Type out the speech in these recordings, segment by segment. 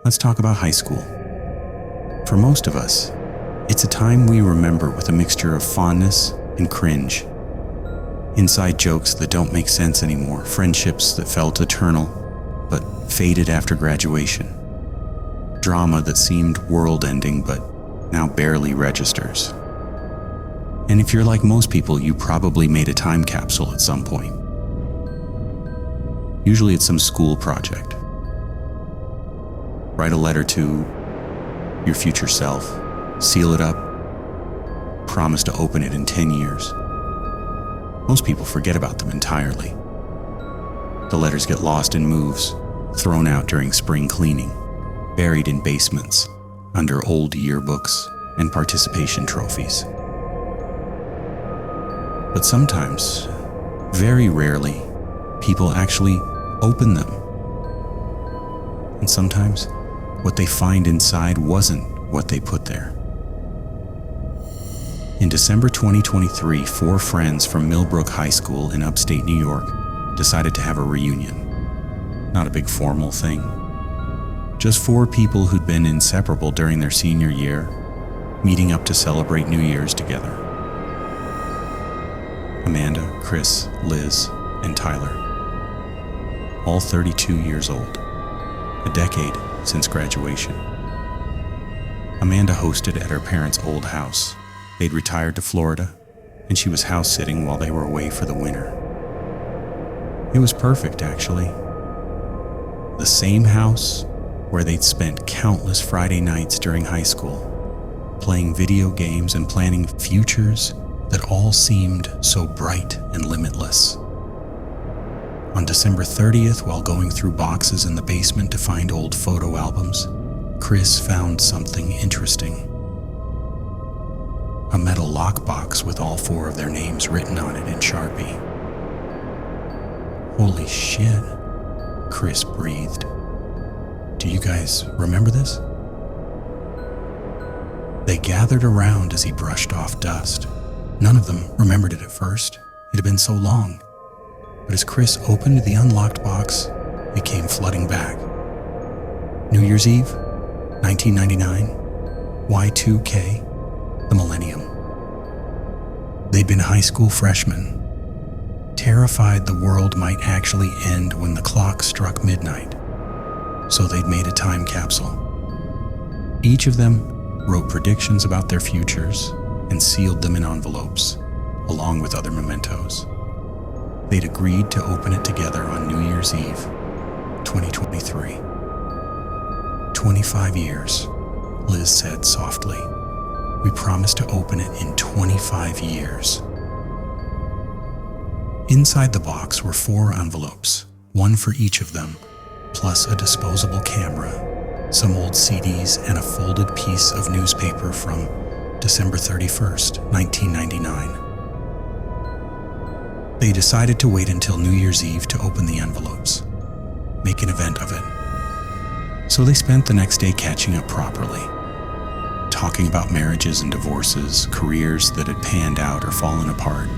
Let's talk about high school. For most of us, it's a time we remember with a mixture of fondness and cringe. Inside jokes that don't make sense anymore, friendships that felt eternal but faded after graduation, drama that seemed world-ending but now barely registers. And if you're like most people, you probably made a time capsule at some point. Usually it's some school project. Write a letter to your future self, seal it up, promise to open it in 10 years. Most people forget about them entirely. The letters get lost in moves, thrown out during spring cleaning, buried in basements, under old yearbooks and participation trophies. But sometimes, very rarely, people actually open them. And sometimes, what they find inside wasn't what they put there. In December 2023, 4 friends from Millbrook High School in upstate New York decided to have a reunion. Not a big formal thing. Just 4 people who'd been inseparable during their senior year, meeting up to celebrate New Year's together. Amanda, Chris, Liz, and Tyler. All 32 years old. A decade since graduation. Amanda hosted at her parents' old house. They'd retired to Florida, and she was house sitting while they were away for the winter. It was perfect, actually. The same house where they'd spent countless Friday nights during high school, playing video games and planning futures that all seemed so bright and limitless. On December 30th, while going through boxes in the basement to find old photo albums, Chris found something interesting. A metal lockbox with all 4 of their names written on it in Sharpie. Holy shit, Chris breathed. Do you guys remember this? They gathered around as he brushed off dust. None of them remembered it at first. It had been so long. But as Chris opened the unlocked box, it came flooding back. New Year's Eve, 1999, Y2K, the millennium. They'd been high school freshmen, terrified the world might actually end when the clock struck midnight, so they'd made a time capsule. Each of them wrote predictions about their futures and sealed them in envelopes, along with other mementos. They'd agreed to open it together on New Year's Eve, 2023. 25 years, Liz said softly. We promised to open it in 25 years. Inside the box were 4 envelopes, 1 for each of them, plus a disposable camera, some old CDs, and a folded piece of newspaper from December 31st, 1999. They decided to wait until New Year's Eve to open the envelopes, make an event of it. So they spent the next day catching up properly, talking about marriages and divorces, careers that had panned out or fallen apart,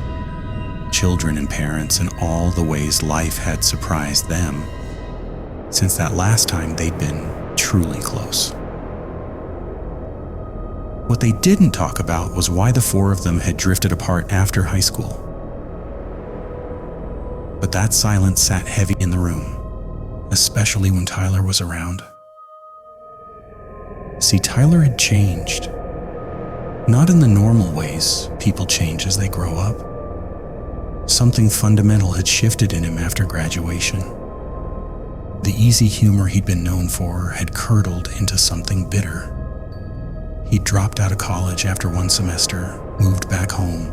children and parents, and all the ways life had surprised them since that last time they'd been truly close. What they didn't talk about was why the 4 of them had drifted apart after high school. But that silence sat heavy in the room, especially when Tyler was around. See, Tyler had changed. Not in the normal ways people change as they grow up. Something fundamental had shifted in him after graduation. The easy humor he'd been known for had curdled into something bitter. He dropped out of college after 1 semester, moved back home,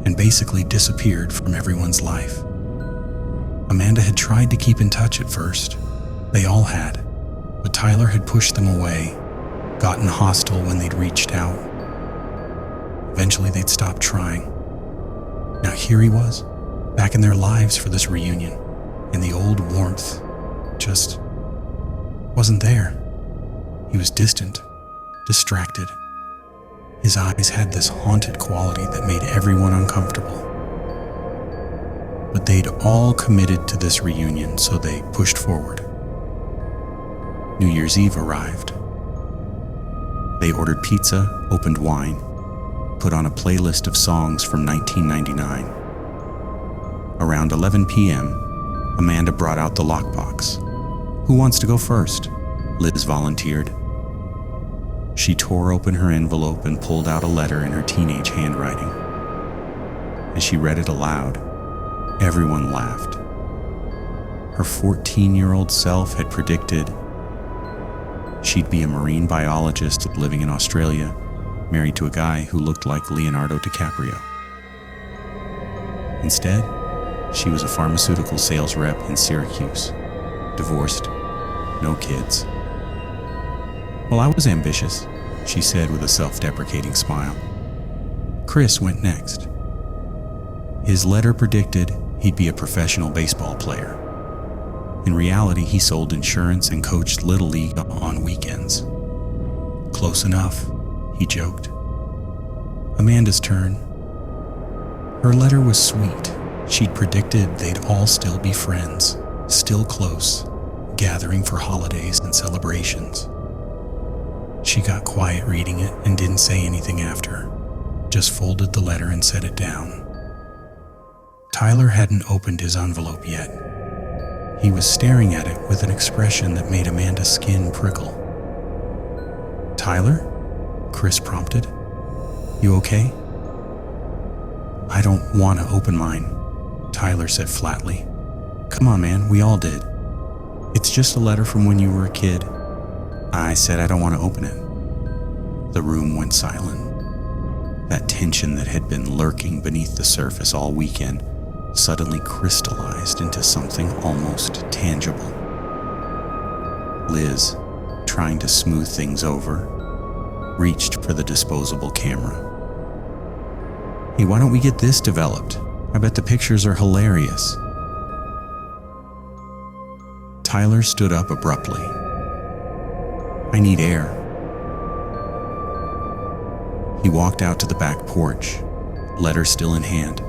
and basically disappeared from everyone's life. Amanda had tried to keep in touch at first. They all had, but Tyler had pushed them away, gotten hostile when they'd reached out. Eventually they'd stopped trying. Now here he was, back in their lives for this reunion, and the old warmth just wasn't there. He was distant, distracted. His eyes had this haunted quality that made everyone uncomfortable. But they'd all committed to this reunion, so they pushed forward. New Year's Eve arrived. They ordered pizza, opened wine, put on a playlist of songs from 1999. Around 11 p.m., Amanda brought out the lockbox. "Who wants to go first?" Liz volunteered. She tore open her envelope and pulled out a letter in her teenage handwriting. As she read it aloud, everyone laughed. Her 14-year-old self had predicted she'd be a marine biologist living in Australia, married to a guy who looked like Leonardo DiCaprio. Instead, she was a pharmaceutical sales rep in Syracuse, divorced, no kids. "Well, I was ambitious," she said with a self-deprecating smile. Chris went next. His letter predicted he'd be a professional baseball player. In reality, he sold insurance and coached Little League on weekends. "Close enough," he joked. Amanda's turn. Her letter was sweet. She'd predicted they'd all still be friends, still close, gathering for holidays and celebrations. She got quiet reading it and didn't say anything after, just folded the letter and set it down. Tyler hadn't opened his envelope yet. He was staring at it with an expression that made Amanda's skin prickle. "Tyler?" Chris prompted. "You okay?" "I don't want to open mine," Tyler said flatly. "Come on, man, we all did. It's just a letter from when you were a kid." I said I don't want to open it. The room went silent. That tension that had been lurking beneath the surface all weekend suddenly crystallized into something almost tangible. Liz, trying to smooth things over, reached for the disposable camera. "Hey, why don't we get this developed? I bet the pictures are hilarious." Tyler stood up abruptly. "I need air." He walked out to the back porch, letter still in hand.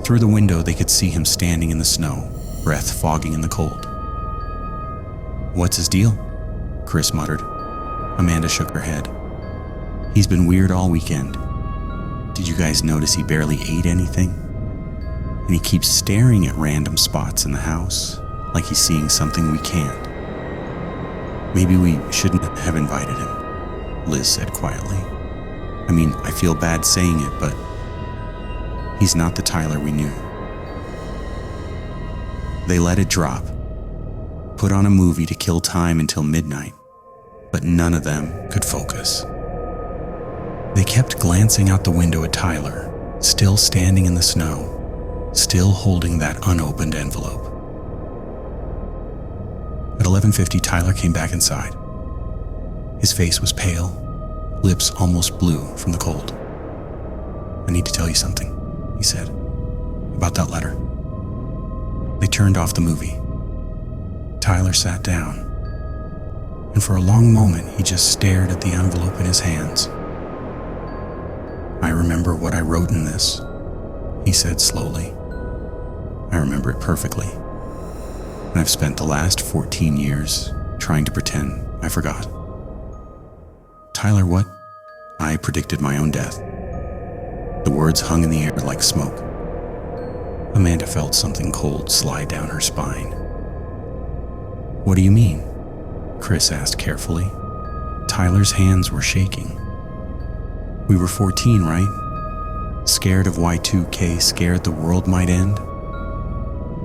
Through the window, they could see him standing in the snow, breath fogging in the cold. "What's his deal?" Chris muttered. Amanda shook her head. "He's been weird all weekend. Did you guys notice he barely ate anything? And he keeps staring at random spots in the house, like he's seeing something we can't. Maybe we shouldn't have invited him," Liz said quietly. "I mean, I feel bad saying it, but he's not the Tyler we knew." They let it drop, put on a movie to kill time until midnight, but none of them could focus. They kept glancing out the window at Tyler, still standing in the snow, still holding that unopened envelope. At 11:50, Tyler came back inside. His face was pale, lips almost blue from the cold. "I need to tell you something," he said, "about that letter." They turned off the movie. Tyler sat down, and for a long moment he just stared at the envelope in his hands. "I remember what I wrote in this," he said slowly. "I remember it perfectly. And I've spent the last 14 years trying to pretend I forgot." "Tyler, what?" "I predicted my own death." The words hung in the air like smoke. Amanda felt something cold slide down her spine. "What do you mean?" Chris asked carefully. Tyler's hands were shaking. "We were 14, right? Scared of Y2K, scared the world might end.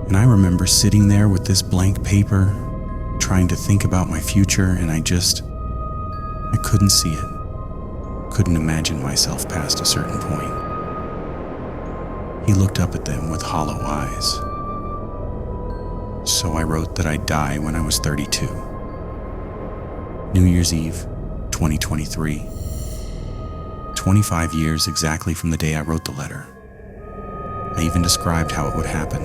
And I remember sitting there with this blank paper, trying to think about my future, and I couldn't see it. Couldn't imagine myself past a certain point." He looked up at them with hollow eyes. "So I wrote that I'd die when I was 32. New Year's Eve, 2023. 25 years exactly from the day I wrote the letter. I even described how it would happen."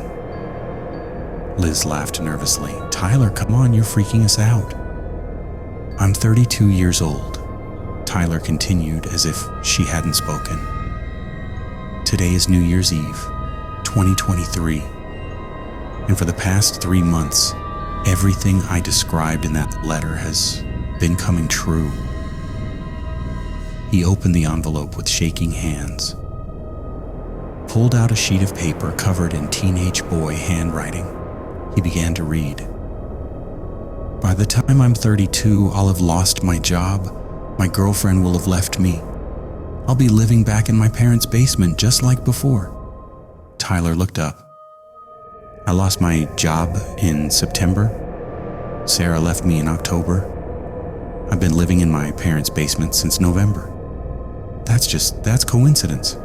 Liz laughed nervously. "Tyler, come on, you're freaking us out." "I'm 32 years old," Tyler continued as if she hadn't spoken. "Today is New Year's Eve, 2023. And for the past 3 months, Everything I described in that letter has been coming true. He opened the envelope with shaking hands, pulled out a sheet of paper covered in teenage boy handwriting. He began to read. By the time I'm 32, I'll have lost my job. My girlfriend will have left me. I'll be living back in my parents' basement just like before. Tyler looked up. I lost my job in September. Sarah left me in October. I've been living in my parents' basement since November. That's coincidence,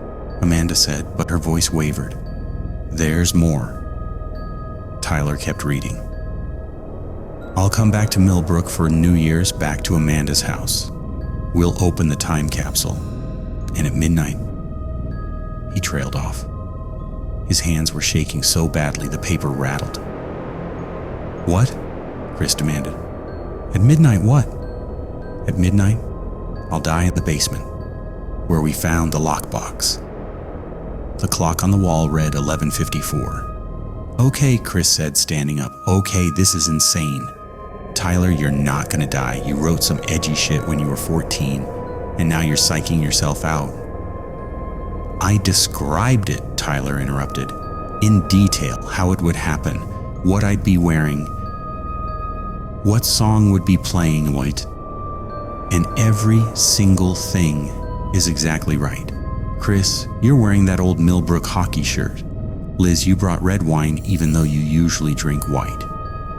Amanda said, but her voice wavered. There's more. Tyler kept reading. I'll come back to Millbrook for New Year's, back to Amanda's house. We'll open the time capsule. And at midnight, he trailed off. His hands were shaking so badly the paper rattled. What? Chris demanded. At midnight what? At midnight, I'll die in the basement, where we found the lockbox. The clock on the wall read 11:54. Okay, Chris said, standing up. Okay, this is insane. Tyler, you're not gonna die. You wrote some edgy shit when you were 14, and now you're psyching yourself out. I described it, Tyler interrupted, in detail, how it would happen, what I'd be wearing, what song would be playing, and every single thing is exactly right. Chris, you're wearing that old Millbrook hockey shirt. Liz, you brought red wine even though you usually drink white.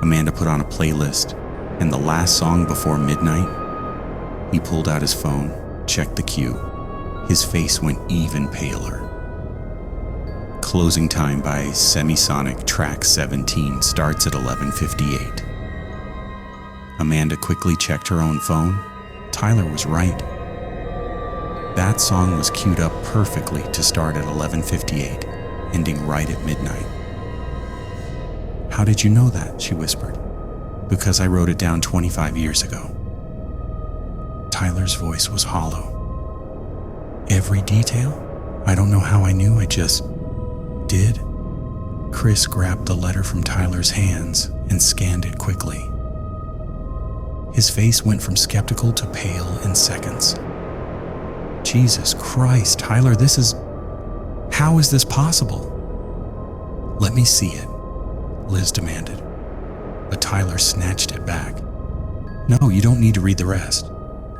Amanda put on a playlist, and the last song before midnight, he pulled out his phone, checked the queue. His face went even paler. Closing time by Semisonic track 17 starts at 11:58. Amanda quickly checked her own phone. Tyler was right. That song was queued up perfectly to start at 11:58, ending right at midnight. How did you know that? She whispered. Because I wrote it down 25 years ago. Tyler's voice was hollow. Every detail? I don't know how I knew, I just did. Chris grabbed the letter from Tyler's hands and scanned it quickly. His face went from skeptical to pale in seconds. Jesus Christ, Tyler, how is this possible? Let me see it, Liz demanded. But Tyler snatched it back. No, you don't need to read the rest.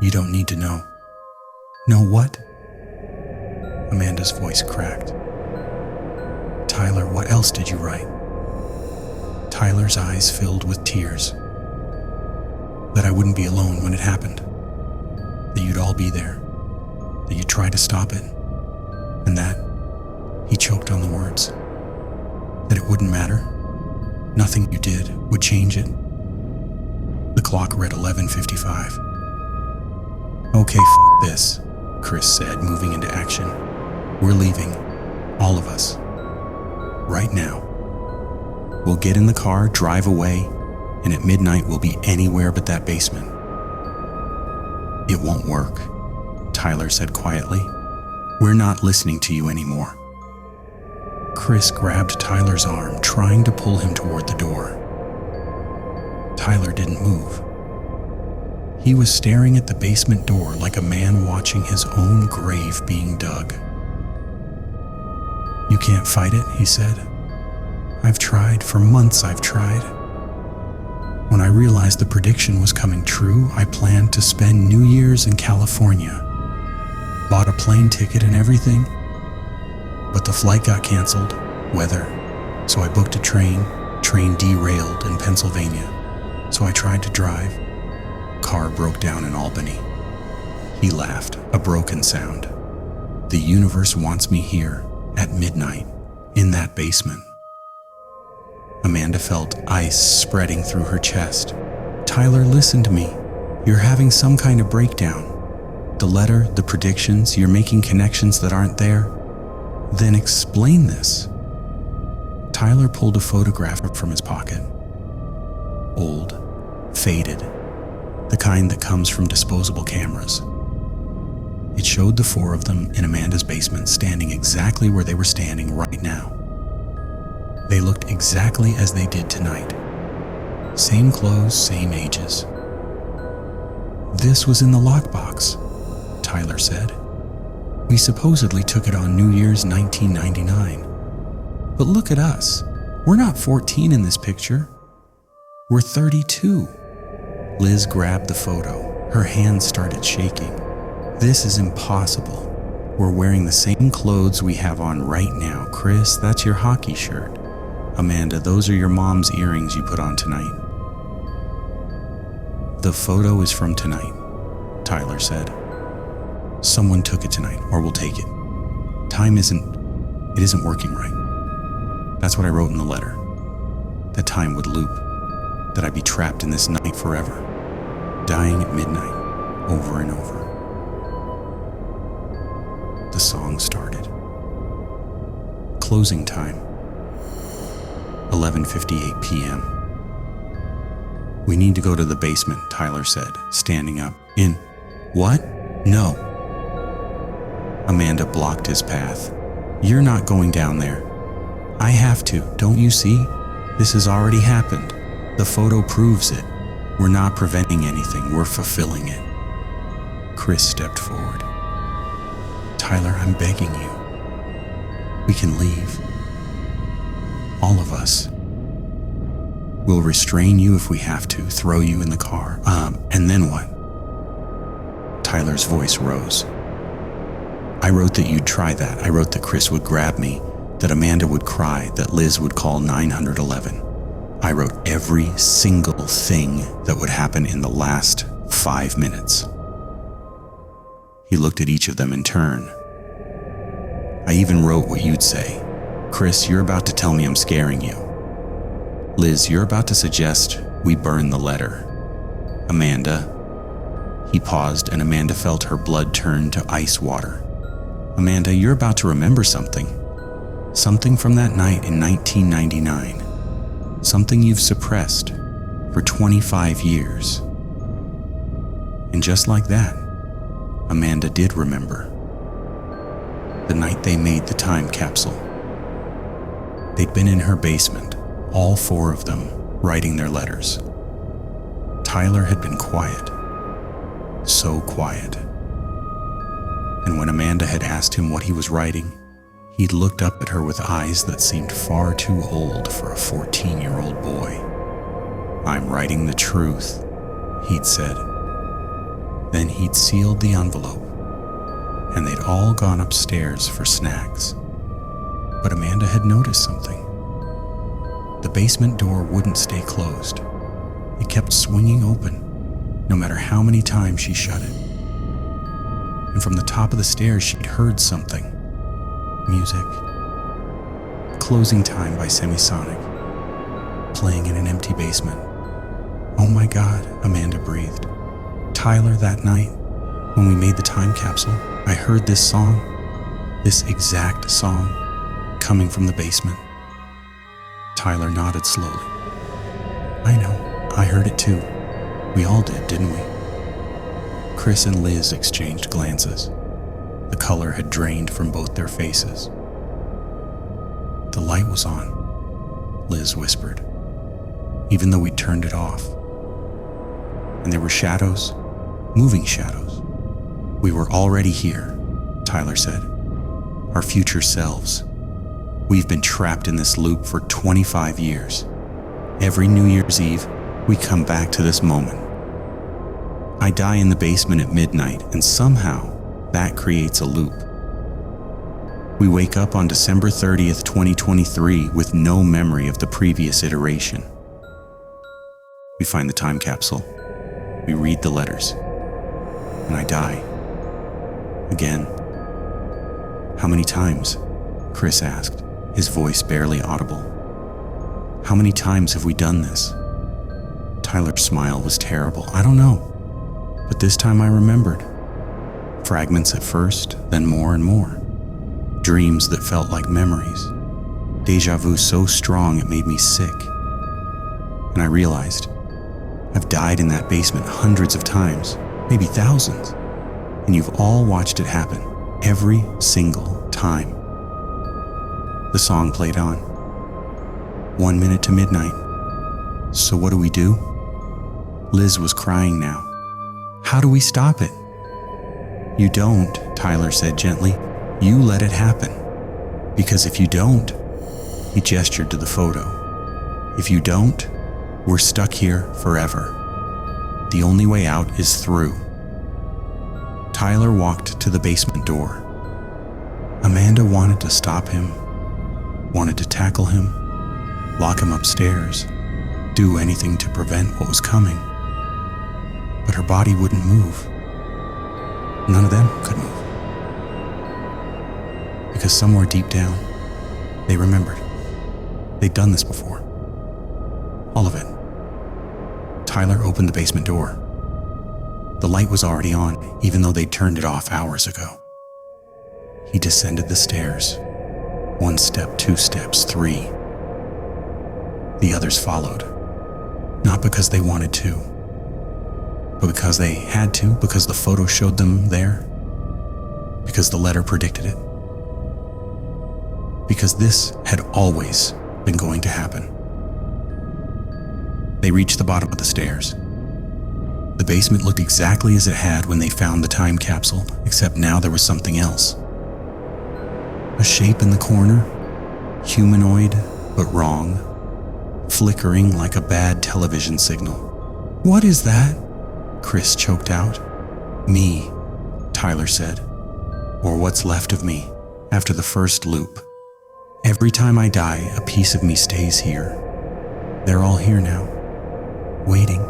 You don't need to know. Know what? Amanda's voice cracked. Tyler, what else did you write? Tyler's eyes filled with tears. That I wouldn't be alone when it happened. That you'd all be there. That you'd try to stop it. And that, he choked on the words, that it wouldn't matter. Nothing you did would change it. The clock read 11:55. Okay, this, Chris said, moving into action. We're leaving, all of us, right now. We'll get in the car, drive away, and at midnight we'll be anywhere but that basement. It won't work, Tyler said quietly. We're not listening to you anymore. Chris grabbed Tyler's arm, trying to pull him toward the door. Tyler didn't move. He was staring at the basement door like a man watching his own grave being dug. You can't fight it, he said. I've tried, for months I've tried. When I realized the prediction was coming true, I planned to spend New Year's in California. Bought a plane ticket and everything. But the flight got canceled, weather, so I booked a train. Train derailed in Pennsylvania, so I tried to drive. Car broke down in Albany. He laughed, a broken sound. The universe wants me here, at midnight, in that basement. Amanda felt ice spreading through her chest. Tyler, listen to me. You're having some kind of breakdown. The letter, the predictions, you're making connections that aren't there. Then explain this. Tyler pulled a photograph from his pocket. Old, faded, the kind that comes from disposable cameras. It showed the four of them in Amanda's basement, standing exactly where they were standing right now. They looked exactly as they did tonight. Same clothes, same ages. This was in the lockbox, Tyler said. We supposedly took it on New Year's 1999. But look at us. We're not 14 in this picture. We're 32. Liz grabbed the photo. Her hands started shaking. This is impossible. We're wearing the same clothes we have on right now. Chris, that's your hockey shirt. Amanda, those are your mom's earrings you put on tonight. The photo is from tonight, Tyler said. Someone took it tonight, or we'll take it. Time isn't working right. That's what I wrote in the letter. That time would loop. That I'd be trapped in this night forever. Dying at midnight, over and over. The song started. Closing time, 11:58 p.m. We need to go to the basement, Tyler said, standing up. In. What? No. Amanda blocked his path. You're not going down there. I have to, don't you see? This has already happened. The photo proves it. We're not preventing anything, we're fulfilling it. Chris stepped forward. Tyler, I'm begging you. We can leave. All of us. We'll restrain you if we have to, throw you in the car. And then what? Tyler's voice rose. I wrote that you'd try that. I wrote that Chris would grab me, that Amanda would cry, that Liz would call 911. I wrote every single thing that would happen in the last 5 minutes. He looked at each of them in turn. I even wrote what you'd say. Chris, you're about to tell me I'm scaring you. Liz, you're about to suggest we burn the letter. Amanda. He paused, and Amanda felt her blood turn to ice water. Amanda, you're about to remember something. Something from that night in 1999. Something you've suppressed for 25 years. And just like that, Amanda did remember. The night they made the time capsule. They'd been in her basement, all 4 of them, writing their letters. Tyler had been quiet. So quiet. And when Amanda had asked him what he was writing, he'd looked up at her with eyes that seemed far too old for a 14-year-old boy. I'm writing the truth, he'd said. Then he'd sealed the envelope, and they'd all gone upstairs for snacks. But Amanda had noticed something. The basement door wouldn't stay closed. It kept swinging open, no matter how many times she shut it. And from the top of the stairs, she'd heard something. Music. Closing Time by Semisonic, playing in an empty basement. Oh my God, Amanda breathed. Tyler, that night, when we made the time capsule, I heard this song, this exact song, coming from the basement. Tyler nodded slowly. I know, I heard it too. We all did, didn't we? Chris and Liz exchanged glances. The color had drained from both their faces. The light was on, Liz whispered, even though we'd turned it off. And there were shadows, moving shadows. We were already here, Tyler said. Our future selves. We've been trapped in this loop for 25 years. Every New Year's Eve, we come back to this moment. I die in the basement at midnight, and somehow that creates a loop. We wake up on December 30th, 2023 with no memory of the previous iteration. We find the time capsule. We read the letters. And I die. Again. How many times? Chris asked, his voice barely audible. How many times have we done this? Tyler's smile was terrible. I don't know. But this time I remembered. Fragments at first, then more and more. Dreams that felt like memories. Deja vu so strong it made me sick. And I realized, I've died in that basement hundreds of times, maybe thousands. And you've all watched it happen, every single time. The song played on. 1 minute to midnight. So what do we do? Liz was crying now. How do we stop it? You don't, Tyler said gently. You let it happen. Because if you don't, he gestured to the photo. If you don't, we're stuck here forever. The only way out is through. Tyler walked to the basement door. Amanda wanted to stop him, wanted to tackle him, lock him upstairs, do anything to prevent what was coming. But her body wouldn't move. None of them could move. Because somewhere deep down, they remembered. They'd done this before. All of it. Tyler opened the basement door. The light was already on, even though they'd turned it off hours ago. He descended the stairs. 1 step, 2 steps, 3. The others followed. Not because they wanted to, but because they had to, because the photo showed them there, because the letter predicted it, because this had always been going to happen. They reached the bottom of the stairs. The basement looked exactly as it had when they found the time capsule, except now there was something else. A shape in the corner, humanoid but wrong, flickering like a bad television signal. What is that? Chris choked out. Me, Tyler said. Or what's left of me after the first loop. Every time I die, a piece of me stays here. They're all here now, waiting.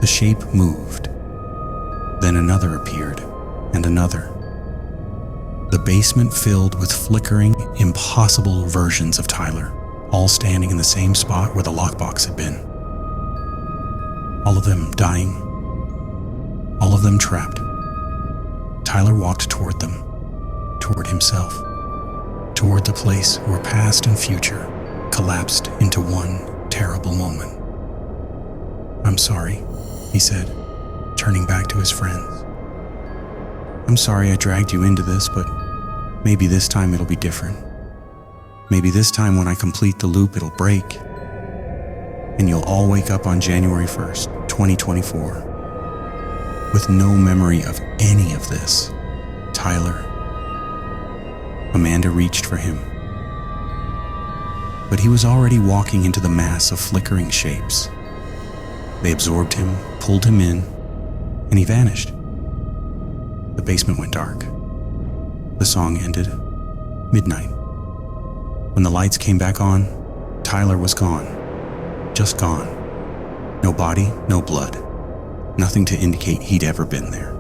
The shape moved. Then another appeared, and another. The basement filled with flickering, impossible versions of Tyler, all standing in the same spot where the lockbox had been. All of them dying. All of them trapped. Tyler walked toward them, toward himself, toward the place where past and future collapsed into one terrible moment. I'm sorry, he said, turning back to his friends. I'm sorry I dragged you into this, but maybe this time it'll be different. Maybe this time when I complete the loop, it'll break, and you'll all wake up on January 1st, 2024, with no memory of any of this. Tyler. Amanda reached for him, but he was already walking into the mass of flickering shapes. They absorbed him, pulled him in, and he vanished. The basement went dark. The song ended. Midnight. When the lights came back on, Tyler was gone. Just gone. No body, no blood. Nothing to indicate he'd ever been there.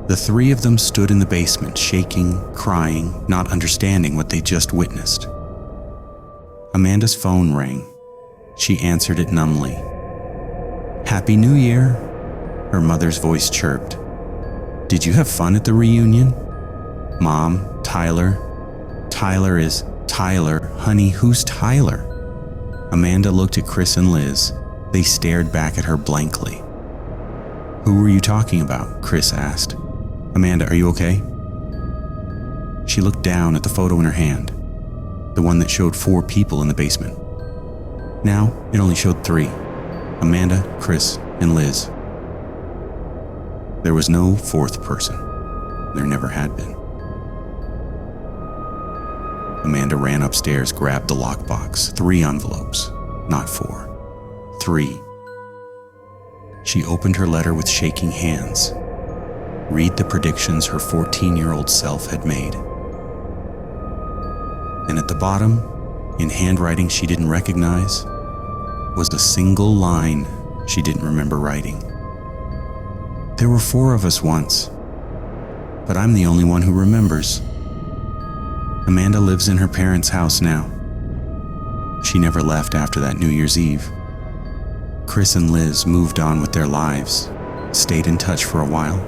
The three of them stood in the basement, shaking, crying, not understanding what they just witnessed. Amanda's phone rang. She answered it numbly. "Happy New Year," her mother's voice chirped. "Did you have fun at the reunion?" "Mom, Tyler. Tyler is Tyler. Honey, who's Tyler?" Amanda looked at Chris and Liz. They stared back at her blankly. "Who were you talking about?" Chris asked. "Amanda, are you okay?" She looked down at the photo in her hand, the one that showed 4 people in the basement. Now it only showed 3, Amanda, Chris, and Liz. There was no 4th person. There never had been. Amanda ran upstairs, grabbed the lockbox. 3 envelopes, not 4. 3. She opened her letter with shaking hands. Read the predictions her 14-year-old self had made. And at the bottom, in handwriting she didn't recognize, was a single line she didn't remember writing. "There were 4 of us once, but I'm the only one who remembers. Amanda lives in her parents' house now. She never left after that New Year's Eve. Chris and Liz moved on with their lives, stayed in touch for a while,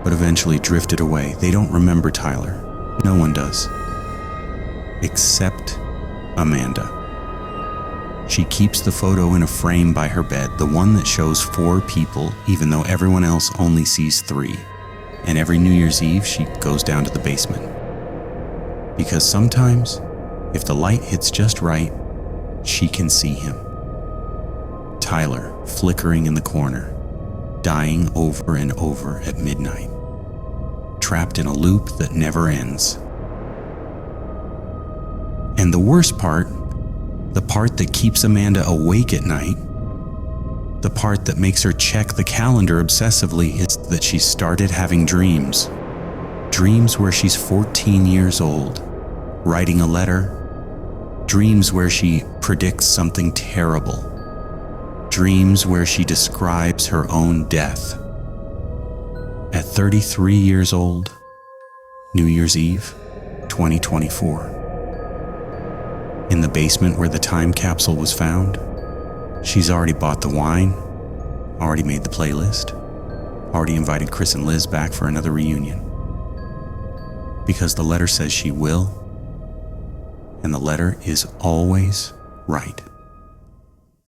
but eventually drifted away. They don't remember Tyler. No one does. Except Amanda. She keeps the photo in a frame by her bed, the one that shows 4 people, even though everyone else only sees 3. And every New Year's Eve, she goes down to the basement. Because sometimes If the light hits just right, she can see him. Tyler, flickering in the corner, dying over and over at midnight, trapped in a loop that never ends. And the worst part, the part that keeps Amanda awake at night, the part that makes her check the calendar obsessively, is that she started having dreams. Dreams where she's 14 years old, writing a letter. Dreams where she predicts something terrible. Dreams where she describes her own death. At 33 years old, New Year's Eve, 2024. In the basement where the time capsule was found, she's already bought the wine, already made the playlist, already invited Chris and Liz back for another reunion. Because the letter says she will, and the letter is always right.